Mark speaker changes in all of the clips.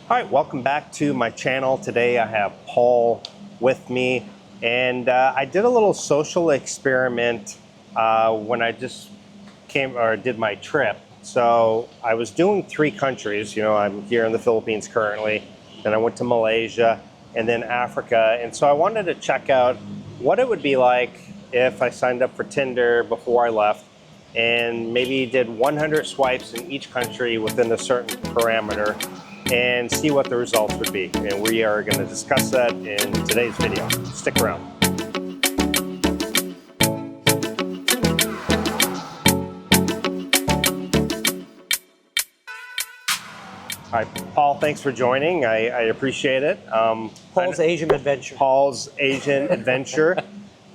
Speaker 1: All right, welcome back to my channel. Today I have Paul with me, and I did a little social experiment when I just did my trip. So I was doing 3 countries. You know, I'm here in the Philippines currently, then I went to Malaysia, and then Africa. And so I wanted to check out what it would be like if I signed up for Tinder before I left and maybe did 100 swipes in each country within a certain parameter, and see what the results would be. And we are going to discuss that in today's video. Stick around. All right, Paul, thanks for joining. I appreciate it.
Speaker 2: Paul's Asian Adventure.
Speaker 1: Paul's Asian Adventure.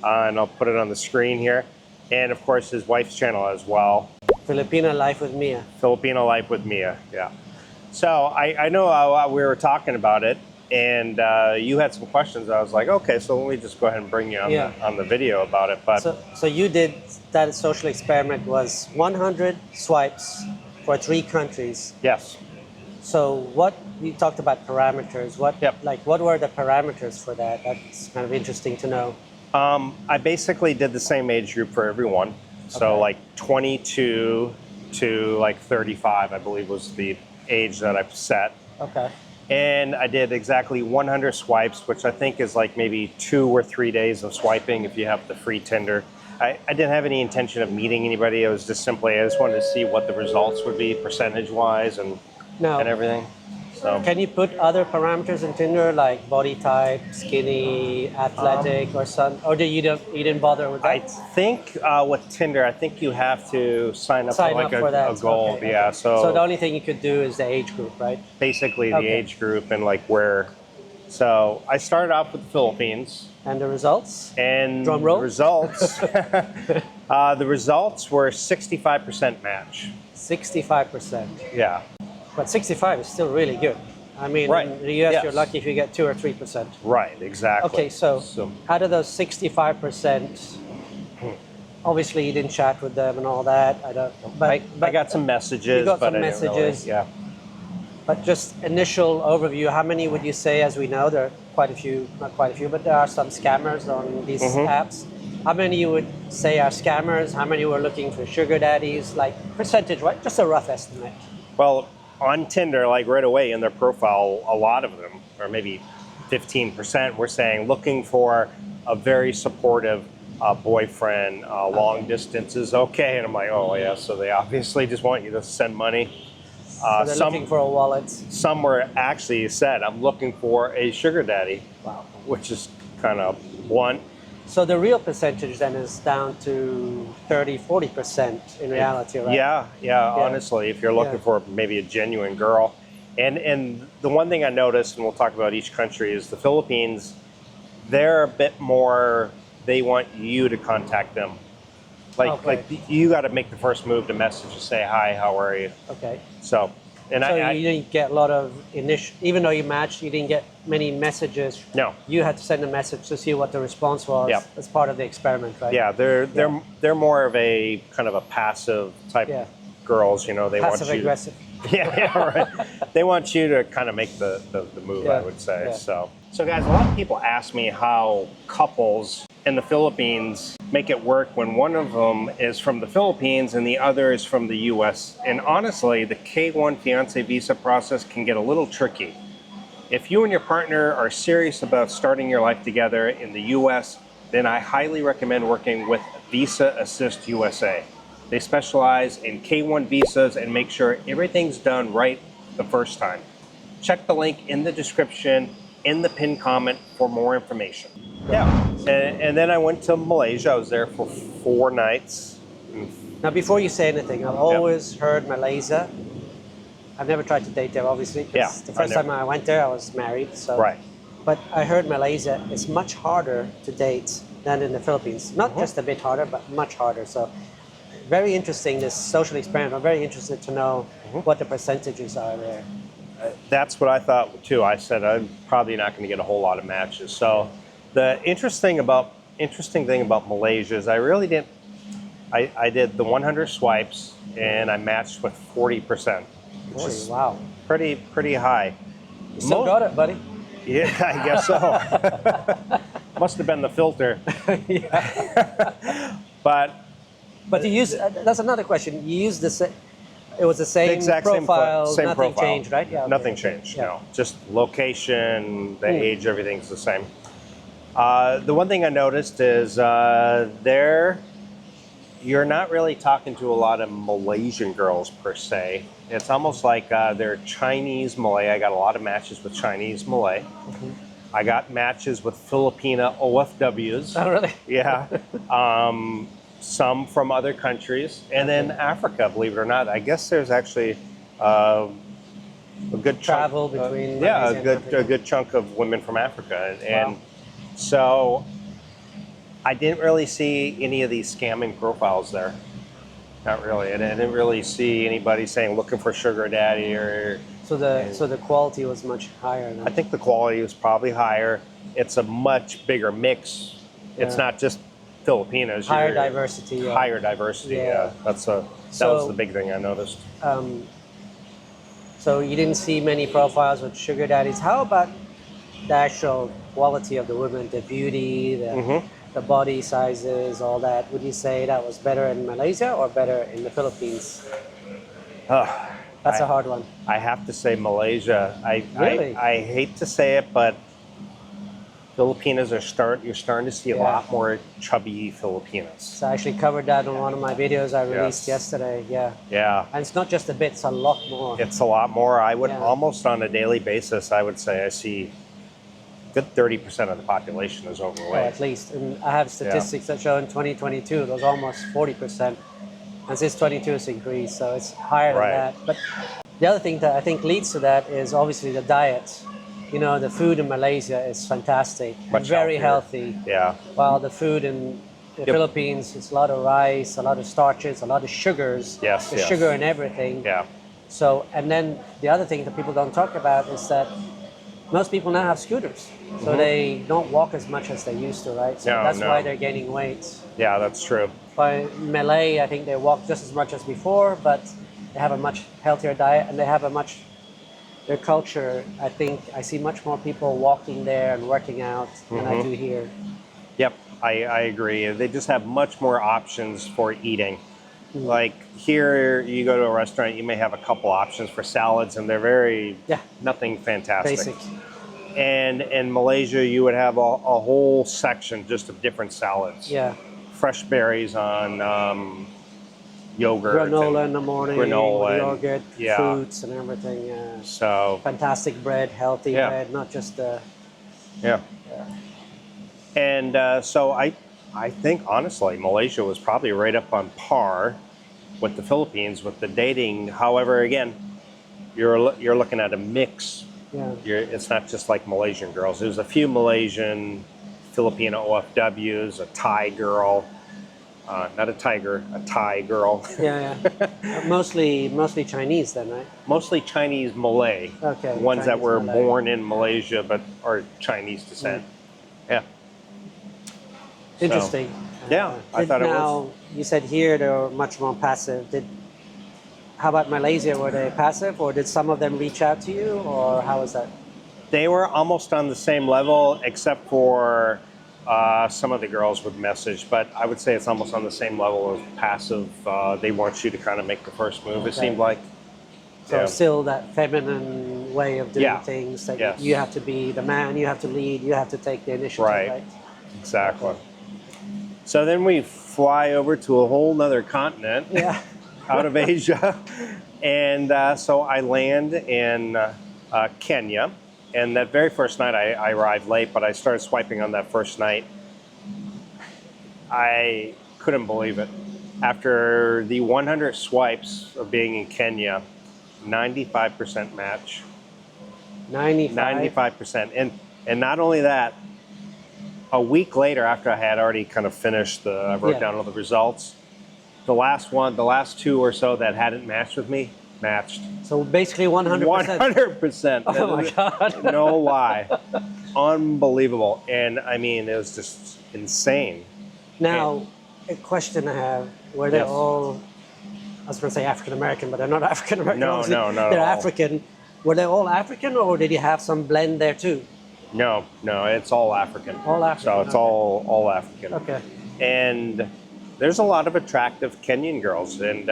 Speaker 1: And I'll put it on the screen here. And of course, his wife's channel as well.
Speaker 2: Filipino Life with Mia.
Speaker 1: Filipino Life with Mia, yeah. So I know we were talking about it, and you had some questions. I was like, okay, so let me just go ahead and bring you on the video about it. But
Speaker 2: so you did that social experiment was 100 swipes for 3 countries.
Speaker 1: yes,
Speaker 2: So what you talked about parameters? What were the parameters for that? That's kind of interesting to know.
Speaker 1: I basically did the same age group for everyone. So like 22 to like 35, I believe was the age that I've set.
Speaker 2: Okay.
Speaker 1: And I did exactly 100 swipes, which I think is like maybe 2 or 3 days of swiping if you have the free Tinder. I didn't have any intention of meeting anybody. It was just simply, I just wanted to see what the results would be percentage-wise and everything. So
Speaker 2: Can you put other parameters in Tinder like body type, skinny, athletic, or something? Or you didn't bother with that?
Speaker 1: I think with Tinder, I think you have to sign up
Speaker 2: Sign
Speaker 1: for like
Speaker 2: up for that.
Speaker 1: a goal.
Speaker 2: Okay,
Speaker 1: yeah.
Speaker 2: okay.
Speaker 1: So
Speaker 2: the only thing you could do is the age group, right?
Speaker 1: basically the age group and like where. So I started off with the Philippines.
Speaker 2: And the results?
Speaker 1: And
Speaker 2: Drum roll?
Speaker 1: the results, the results were 65% match.
Speaker 2: 65%.
Speaker 1: Yeah.
Speaker 2: But 65 is still really good. I mean,
Speaker 1: Right.
Speaker 2: in the US,
Speaker 1: Yes.
Speaker 2: you're lucky if you get 2 or 3%.
Speaker 1: Right. Exactly.
Speaker 2: Okay, so out of those 65%, obviously you didn't chat with them and all that. But
Speaker 1: I got some messages.
Speaker 2: You got
Speaker 1: but
Speaker 2: some
Speaker 1: I didn't really-
Speaker 2: messages.
Speaker 1: yeah.
Speaker 2: But just initial overview, how many would you say, as we know, there are quite a few, not quite a few, but there are some scammers on these apps. How many you would say are scammers? How many were looking for sugar daddies? Like percentage, right? Just a rough estimate.
Speaker 1: Well, on Tinder, like right away in their profile, a lot of them, or maybe 15%, were saying looking for a very supportive boyfriend. Long distance is okay. And I'm like, oh yeah, so they obviously just want you to send money.
Speaker 2: So they're looking for a wallet.
Speaker 1: Some were actually said, I'm looking for a sugar daddy.
Speaker 2: Wow.
Speaker 1: Which is kind of blunt.
Speaker 2: So the real percentage then is down to 30, 40% in reality, right?
Speaker 1: Yeah, honestly, if you're looking for maybe a genuine girl. And the one thing I noticed, and we'll talk about each country, is the Philippines, they're a bit more, they want you to contact them. Like you got to make the first move to message to say, hi, how are you?
Speaker 2: Okay.
Speaker 1: So
Speaker 2: You didn't get a lot of even though you matched, you didn't get many messages.
Speaker 1: No.
Speaker 2: You had to send a message to see what the response was as part of the experiment, right?
Speaker 1: Yeah, they're more of a kind of a passive type girls, you know, they
Speaker 2: Passive
Speaker 1: want you
Speaker 2: aggressive.
Speaker 1: Yeah, right. They want you to kind of make the move, I would say.
Speaker 2: Yeah.
Speaker 1: So guys, a lot of people ask me how couples in the Philippines make it work when one of them is from the Philippines and the other is from the US. And honestly, the K1 Fiancé visa process can get a little tricky. If you and your partner are serious about starting your life together in the US, then I highly recommend working with Visa Assist USA. They specialize in K1 visas and make sure everything's done right the first time. Check the link in the description, in the pinned comment for more information. Yeah, and then I went to Malaysia. I was there for 4 nights.
Speaker 2: Now, before you say anything, I've always heard Malaysia. I've never tried to date there, obviously. The first time I went there, I was married. So.
Speaker 1: Right.
Speaker 2: But I heard Malaysia is much harder to date than in the Philippines. Not just a bit harder, but much harder. So very interesting, this social experiment. I'm very interested to know what the percentages are there.
Speaker 1: That's what I thought too. I said I'm probably not going to get a whole lot of matches. So the interesting thing about Malaysia is I really didn't. I did the 100 swipes and I matched with 40%.
Speaker 2: Wow.
Speaker 1: Pretty high.
Speaker 2: You still got it, buddy.
Speaker 1: Yeah, I guess so. Must have been the filter. But
Speaker 2: you use, that's another question. You use it was the same
Speaker 1: exact
Speaker 2: profile,
Speaker 1: same
Speaker 2: nothing
Speaker 1: profile.
Speaker 2: changed, right? Yeah. Okay.
Speaker 1: Nothing changed,
Speaker 2: Yeah.
Speaker 1: no. Just location, the age, everything's the same. The one thing I noticed is you're not really talking to a lot of Malaysian girls per se. It's almost like they're Chinese Malay. I got a lot of matches with Chinese Malay. I got matches with Filipina OFWs.
Speaker 2: Oh, really?
Speaker 1: Yeah. Some from other countries. And then Africa, believe it or not. I guess there's actually a good
Speaker 2: travel
Speaker 1: chunk,
Speaker 2: between
Speaker 1: Malaysia a good chunk of women from Africa. And so I didn't really see any of these scamming profiles there. Not really. And I didn't really see anybody saying looking for sugar daddy or.
Speaker 2: So the quality was much higher. Then.
Speaker 1: I think the quality was probably higher. It's a much bigger mix. It's not just Filipinos.
Speaker 2: Higher diversity. Yeah.
Speaker 1: Higher diversity. Yeah. That was the big thing I noticed.
Speaker 2: So you didn't see many profiles with sugar daddies. How about the actual quality of the women, the beauty, the body sizes, all that? Would you say that was better in Malaysia or better in the Philippines? That's a hard one.
Speaker 1: I have to say Malaysia.
Speaker 2: Really?
Speaker 1: I hate to say it, but Filipinas you're starting to see a lot more chubby Filipinas.
Speaker 2: So I actually covered that on one of my videos I released yesterday. Yeah.
Speaker 1: Yeah.
Speaker 2: And it's not just a bit, it's a lot more.
Speaker 1: It's a lot more. I would almost on a daily basis, I would say I see a good 30% of the population is overweight.
Speaker 2: Oh, at least. And I have statistics that show in 2022, it was almost 40%. And since 22 it's increased, so it's higher than that. But the other thing that I think leads to that is obviously the diet. You know, the food in Malaysia is fantastic, very healthy.
Speaker 1: Yeah.
Speaker 2: While the food in the Philippines, it's a lot of rice, a lot of starches, a lot of sugars.
Speaker 1: Yes.
Speaker 2: There's sugar in everything.
Speaker 1: Yeah.
Speaker 2: So, and then the other thing that people don't talk about is that most people now have scooters. So they don't walk as much as they used to, right? So that's why they're gaining weight.
Speaker 1: Yeah, that's true.
Speaker 2: By Malay, I think they walk just as much as before, but they have a much healthier diet and they have their culture, I think I see much more people walking there and working out than I do here.
Speaker 1: Yep, I agree. They just have much more options for eating. Like here, you go to a restaurant, you may have a couple options for salads, and they're nothing fantastic.
Speaker 2: Basic.
Speaker 1: And in Malaysia, you would have a whole section just of different salads.
Speaker 2: Yeah.
Speaker 1: Fresh berries on yogurt.
Speaker 2: Granola in the morning, yogurt,
Speaker 1: yeah.
Speaker 2: fruits and everything. Yeah.
Speaker 1: So
Speaker 2: fantastic bread, healthy bread, not just
Speaker 1: And so I think honestly, Malaysia was probably right up on par with the Philippines with the dating. However, again, you're looking at a mix.
Speaker 2: Yeah.
Speaker 1: It's not just like Malaysian girls. There's a few Malaysian, Filipino OFWs, a Thai girl. Not a tiger, a Thai girl.
Speaker 2: Yeah. Mostly Chinese then, right?
Speaker 1: Mostly Chinese Malay.
Speaker 2: Okay.
Speaker 1: Ones
Speaker 2: Chinese
Speaker 1: that were
Speaker 2: Malay.
Speaker 1: born in Malaysia but are Chinese descent. Yeah.
Speaker 2: Interesting.
Speaker 1: Yeah, I thought it was.
Speaker 2: Now, you said here they were much more passive. How about Malaysia? Were they passive, or did some of them reach out to you, or how was that?
Speaker 1: They were almost on the same level, except for some of the girls would message, but I would say it's almost on the same level of passive. They want you to kind of make the first move, it seemed like.
Speaker 2: So still that feminine way of doing things. That you have to be the man, you have to lead, you have to take the initiative, right?
Speaker 1: Exactly. So then we fly over to a whole nother continent out of Asia. And so I land in Kenya. And that very first night, I arrived late, but I started swiping on that first night. I couldn't believe it. After the 100 swipes of being in Kenya, 95% match. 95%. And not only that, a week later, after I had already kind of finished, I wrote down all the results, the last two or so that hadn't matched with me, matched.
Speaker 2: So basically 100%.
Speaker 1: 100%.
Speaker 2: Oh my God.
Speaker 1: No lie. Unbelievable. And I mean, it was just insane.
Speaker 2: Now, a question I have, were they all, I was going to say African American, but they're not African American.
Speaker 1: No, not
Speaker 2: they're
Speaker 1: at all.
Speaker 2: African. Were they all African, or did you have some blend there too?
Speaker 1: No, no, it's all African.
Speaker 2: All African.
Speaker 1: So it's
Speaker 2: okay.
Speaker 1: all African.
Speaker 2: Okay.
Speaker 1: And there's a lot of attractive Kenyan girls, and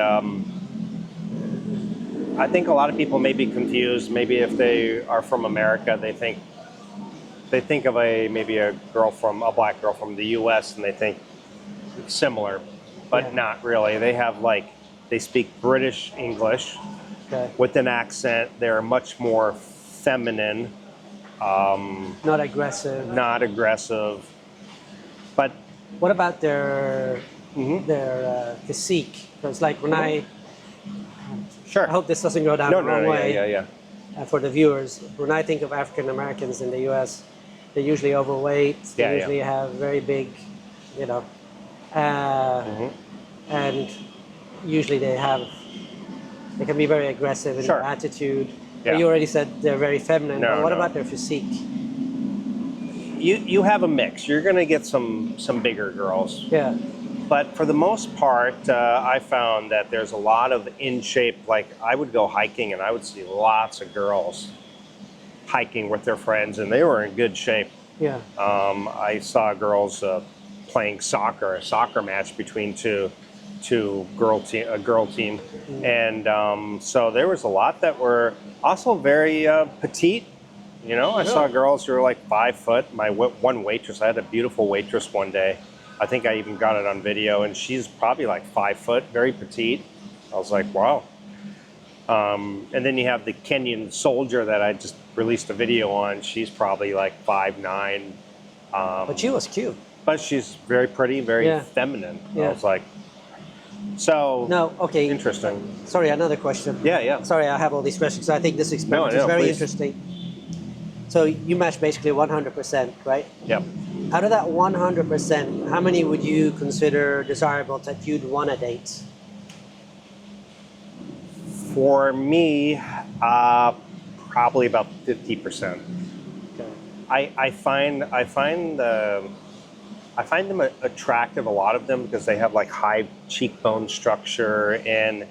Speaker 1: I think a lot of people may be confused. Maybe if they are from America, they think of maybe a black girl from the U.S. and they think similar, but
Speaker 2: Yeah.
Speaker 1: not really. They speak British English
Speaker 2: Okay.
Speaker 1: with an accent. They're much more feminine,
Speaker 2: Not aggressive.
Speaker 1: not aggressive, but
Speaker 2: What about their
Speaker 1: mhm,
Speaker 2: physique? Because like when I
Speaker 1: sure.
Speaker 2: hope this doesn't go down
Speaker 1: No,
Speaker 2: the wrong
Speaker 1: no,
Speaker 2: way.
Speaker 1: yeah.
Speaker 2: For the viewers, when I think of African Americans in the U.S., they're usually overweight. They
Speaker 1: Yeah, yeah.
Speaker 2: usually have very big, you know, uh,
Speaker 1: Mhm.
Speaker 2: and usually they can be very aggressive in
Speaker 1: Sure.
Speaker 2: their attitude.
Speaker 1: Yeah.
Speaker 2: But you already said they're very feminine.
Speaker 1: No,
Speaker 2: but what
Speaker 1: no.
Speaker 2: about their physique?
Speaker 1: You have a mix. You're going to get some bigger girls,
Speaker 2: Yeah,
Speaker 1: but for the most part, I found that there's a lot of in shape. Like I would go hiking and I would see lots of girls hiking with their friends, and they were in good shape.
Speaker 2: yeah.
Speaker 1: I saw girls playing soccer, a soccer match between a girl team, and so there was a lot that were also very petite. You know, I saw
Speaker 2: Really?
Speaker 1: girls who were like 5 foot. One waitress, I had a beautiful waitress one day. I think I even got it on video, and she's probably like 5 foot, very petite. I was like, wow. And then you have the Kenyan soldier that I just released a video on. She's probably like 5'9".
Speaker 2: But she was cute.
Speaker 1: But she's very pretty, very
Speaker 2: Yeah.
Speaker 1: feminine.
Speaker 2: Yeah.
Speaker 1: I was like, so
Speaker 2: No, okay.
Speaker 1: interesting.
Speaker 2: Sorry, another question.
Speaker 1: Yeah.
Speaker 2: Sorry, I have all these questions. I think this experiment
Speaker 1: No,
Speaker 2: is very
Speaker 1: please.
Speaker 2: interesting. So you match basically 100%, right?
Speaker 1: Yep.
Speaker 2: Out of that 100%, how many would you consider desirable that you'd want to date?
Speaker 1: For me, probably about 50%.
Speaker 2: Okay.
Speaker 1: I find them attractive, a lot of them, because they have like high cheekbone structure and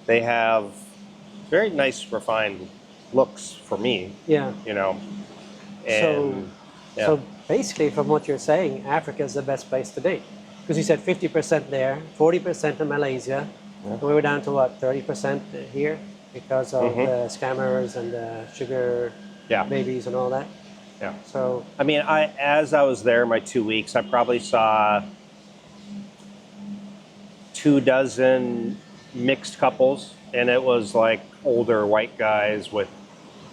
Speaker 1: they have very nice refined looks for me,
Speaker 2: Yeah.
Speaker 1: you know. And yeah.
Speaker 2: So basically, from what you're saying, Africa is the best place to date. Because you said 50% there, 40% in Malaysia.
Speaker 1: Yeah.
Speaker 2: And we were down to what, 30% here because of
Speaker 1: Mhm.
Speaker 2: the scammers and the sugar
Speaker 1: Yeah.
Speaker 2: babies and all that.
Speaker 1: Yeah.
Speaker 2: So,
Speaker 1: I mean, as I was there my 2 weeks, I probably saw 24 mixed couples, and it was like older white guys with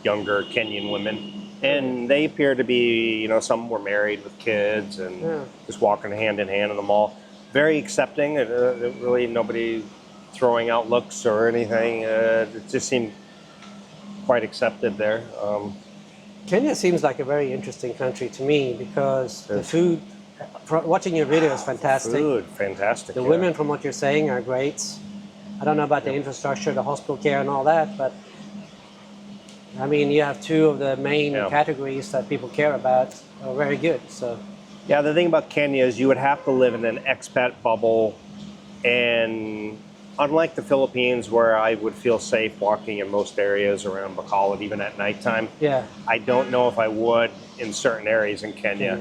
Speaker 1: younger Kenyan women. And they appeared to be, you know, some were married with kids and
Speaker 2: Yeah.
Speaker 1: just walking hand in hand in the mall. Very accepting. Really nobody throwing out looks or anything. It just seemed quite accepted there.
Speaker 2: Kenya seems like a very interesting country to me because the
Speaker 1: Yes.
Speaker 2: food, watching your video is fantastic.
Speaker 1: Food, fantastic.
Speaker 2: The
Speaker 1: yeah.
Speaker 2: women, from what you're saying, are great. I don't know about the infrastructure, the hospital care, and all that, but I mean, you have two of the main
Speaker 1: Yeah.
Speaker 2: categories that people care about are very good. So,
Speaker 1: Yeah, the thing about Kenya is you would have to live in an expat bubble, and unlike the Philippines, where I would feel safe walking in most areas around Bacolod, even at nighttime,
Speaker 2: yeah.
Speaker 1: I don't know if I would in certain areas in Kenya.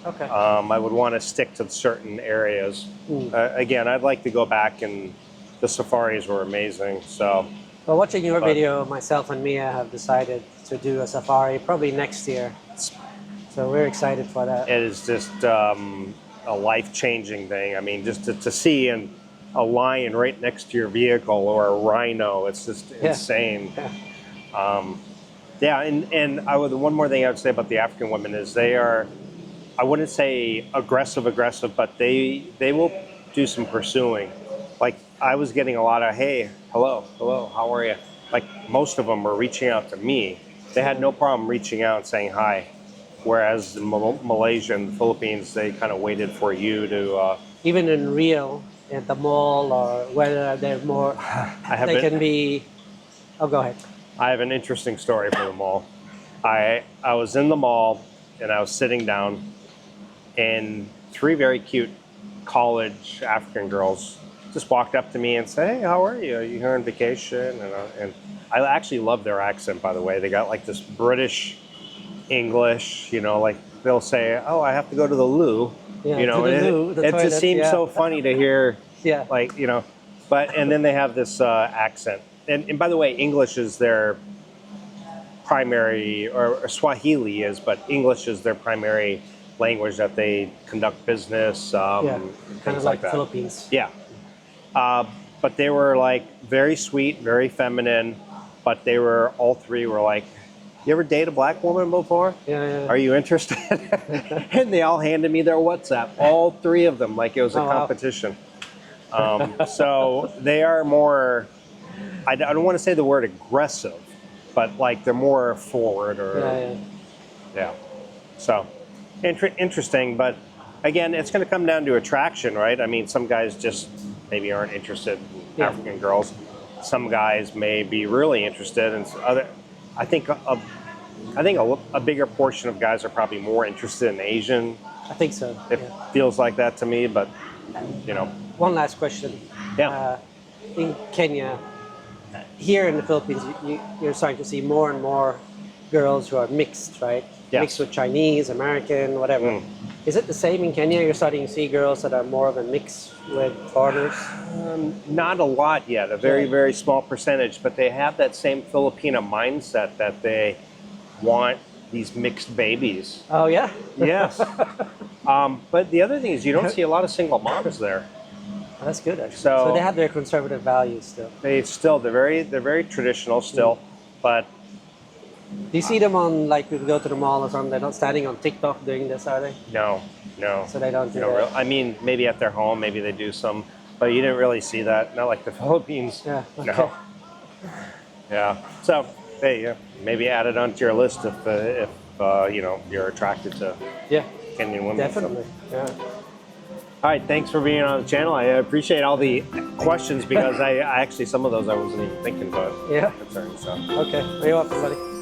Speaker 2: Okay.
Speaker 1: I would want to stick to certain areas. Again, I'd like to go back, and the safaris were amazing. So,
Speaker 2: Well, watching your video, myself and Mia have decided to do a safari probably next year. So we're excited for that.
Speaker 1: it is just a life-changing thing. I mean, just to see a lion right next to your vehicle or a rhino, it's just insane.
Speaker 2: Yeah.
Speaker 1: And one more thing I would say about the African women is they are, I wouldn't say aggressive, but they will do some pursuing. Like I was getting a lot of, hey, hello, how are you? Like most of them were reaching out to me. They had no problem reaching out and saying hi. Whereas in Malaysia and the Philippines, they kind of waited for you to.
Speaker 2: Even in Rio, at the mall, or whether they're more, they can be. Oh, go ahead.
Speaker 1: I have an interesting story for the mall. I was in the mall and I was sitting down, and 3 very cute college African girls just walked up to me and said, "Hey, how are you? Are you here on vacation?" And I actually love their accent, by the way. They got like this British English, you know, like they'll say, "Oh, I have to go to the loo,"
Speaker 2: Yeah,
Speaker 1: you know,
Speaker 2: to the
Speaker 1: and
Speaker 2: loo, the
Speaker 1: it
Speaker 2: toilet,
Speaker 1: just seems
Speaker 2: yeah.
Speaker 1: so funny to hear,
Speaker 2: Yeah.
Speaker 1: like, you know, and then they have this accent. And by the way, English is their primary, or Swahili is, but English is their primary language that they conduct business,
Speaker 2: Yeah, kind
Speaker 1: things
Speaker 2: of
Speaker 1: like
Speaker 2: like
Speaker 1: that.
Speaker 2: Philippines.
Speaker 1: Yeah. But they were like very sweet, very feminine, but they were, all three were like, "You ever date a black woman before?
Speaker 2: Yeah, yeah.
Speaker 1: Are you interested?" And they all handed me their WhatsApp, all three of them, like it was a
Speaker 2: Oh, wow.
Speaker 1: competition. So they are more, I don't want to say the word aggressive, but like they're more forward, or
Speaker 2: Yeah,
Speaker 1: yeah. So interesting, but again, it's going to come down to attraction, right? I mean, some guys just maybe aren't interested in
Speaker 2: Yeah.
Speaker 1: African girls. Some guys may be really interested in other. I think a bigger portion of guys are probably more interested in Asian.
Speaker 2: I think so.
Speaker 1: It
Speaker 2: Yeah.
Speaker 1: feels like that to me, but you know.
Speaker 2: One last question.
Speaker 1: Yeah.
Speaker 2: In Kenya, here in the Philippines, you're starting to see more and more girls who are mixed, right?
Speaker 1: Yes.
Speaker 2: Mixed with Chinese, American, whatever. Is it the same in Kenya? You're starting to see girls that are more of a mix with foreigners?
Speaker 1: Not a lot yet, a very, very small percentage, but they have that same Filipino mindset that they want these mixed babies.
Speaker 2: Oh, yeah?
Speaker 1: Yes. But the other thing is you don't see a lot of single moms there.
Speaker 2: Oh, that's good, actually.
Speaker 1: So-
Speaker 2: So they have their conservative values still.
Speaker 1: They're very traditional still, but
Speaker 2: Do you see them on, like, if you go to the mall or something, they're not standing on TikTok doing this, are they?
Speaker 1: no.
Speaker 2: So they don't do
Speaker 1: No,
Speaker 2: that.
Speaker 1: I mean, maybe at their home, maybe they do some, but you didn't really see that. Not like the Philippines.
Speaker 2: Yeah, okay.
Speaker 1: No. Yeah. So, hey, maybe add it onto your list if you know, you're attracted to
Speaker 2: Yeah,
Speaker 1: Kenyan women.
Speaker 2: definitely. Yeah.
Speaker 1: All right, thanks for being on the channel. I appreciate all the questions because I actually, some of those I wasn't even thinking about
Speaker 2: Yeah.
Speaker 1: concerning. So.
Speaker 2: Okay. You're welcome, buddy.